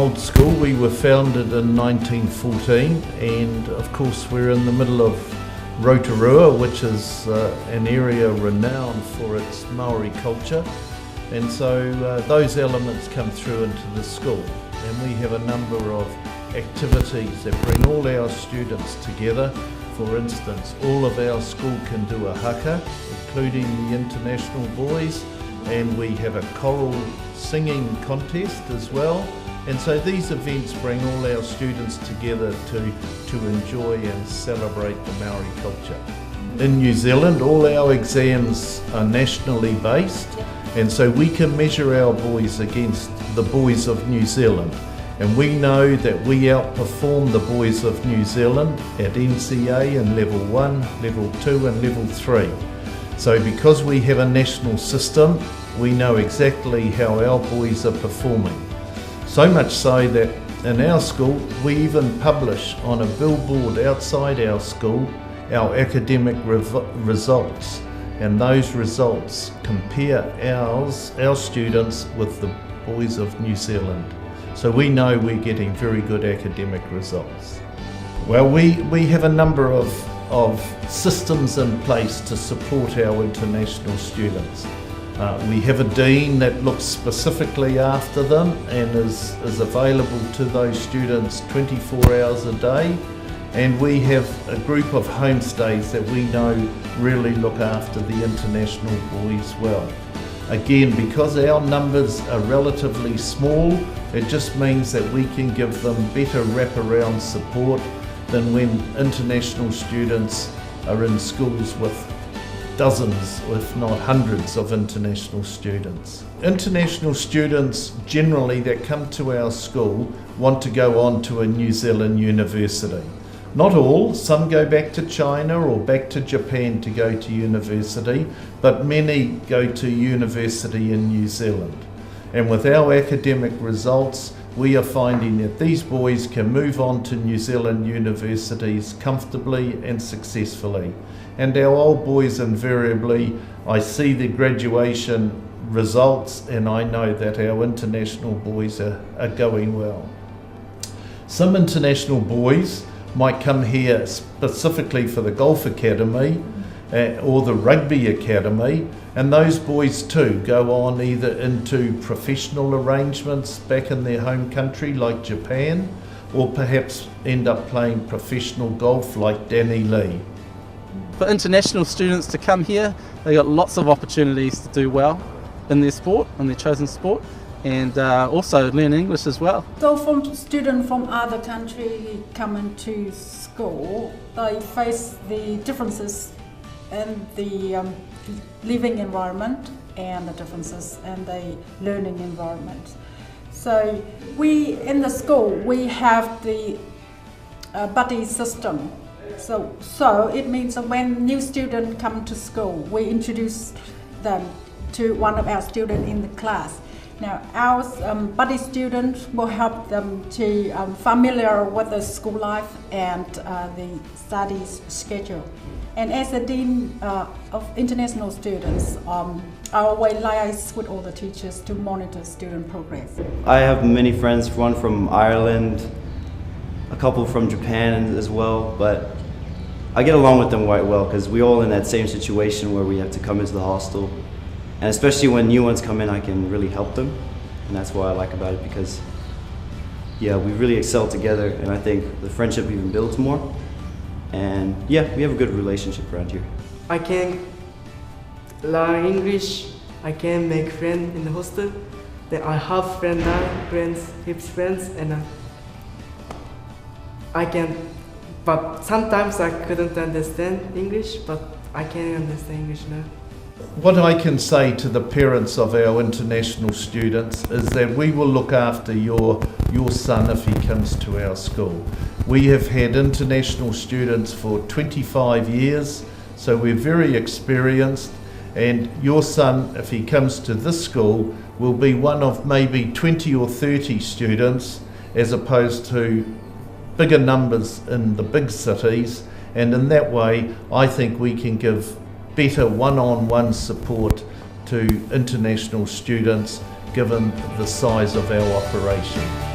old school. We were founded in 1914, and of course we're in the middle of Rotorua, which is an area renowned for its Maori culture, and so those elements come through into the school, and we have a number of activities that bring all our students together. For instance, all of our school can do a haka, including the international boys, and we have a choral singing contest as well. And so these events bring all our students together to enjoy and celebrate the Maori culture. In New Zealand, all our exams are nationally based, and so we can measure our boys against the boys of New Zealand. And we know that we outperform the boys of New Zealand at NCA in level 1, level 2 and level 3. So because we have a national system, we know exactly how our boys are performing. So much so that in our school, we even publish on a billboard outside our school our academic results. And those results compare our students with the boys of New Zealand. So we know we're getting very good academic results. Well, we have a number of systems in place to support our international students. We have a dean that looks specifically after them and is available to those students 24 hours a day. And we have a group of homestays that we know really look after the international boys well. Again, because our numbers are relatively small, it just means that we can give them better wraparound support than when international students are in schools with dozens, if not hundreds, of international students. International students generally that come to our school want to go on to a New Zealand university. Not all, some go back to China or back to Japan to go to university, but many go to university in New Zealand. And with our academic results, we are finding that these boys can move on to New Zealand universities comfortably and successfully. And our old boys invariably, I see their graduation results and I know that our international boys are going well. Some international boys might come here specifically for the golf academy or the rugby academy, and those boys too go on either into professional arrangements back in their home country like Japan, or perhaps end up playing professional golf like Danny Lee. For international students to come here, they got lots of opportunities to do well in their sport, in their chosen sport, and also learn English as well. So from students from other countries coming to school, they face the differences in the living environment and the differences in the learning environment. So in the school, we have the buddy system. So it means that when new students come to school, we introduce them to one of our students in the class. Now, our buddy students will help them to familiar with the school life and the studies schedule. And as a dean of international students, I always liaise with all the teachers to monitor student progress. I have many friends, one from Ireland, a couple from Japan as well, but I get along with them quite well because we're all in that same situation where we have to come into the hostel. And especially when new ones come in, I can really help them. And that's what I like about it because, yeah, we really excel together and I think the friendship even builds more. And yeah, we have a good relationship around here. I can learn English, I can make friends in the hostel. Then I have friends now, his friends, and I can, but sometimes I couldn't understand English, but I can understand English now. What I can say to the parents of our international students is that we will look after your son if he comes to our school. We have had international students for 25 years, so we're very experienced, and your son, if he comes to this school, will be one of maybe 20 or 30 students as opposed to bigger numbers in the big cities, and in that way I think we can give better one-on-one support to international students given the size of our operation.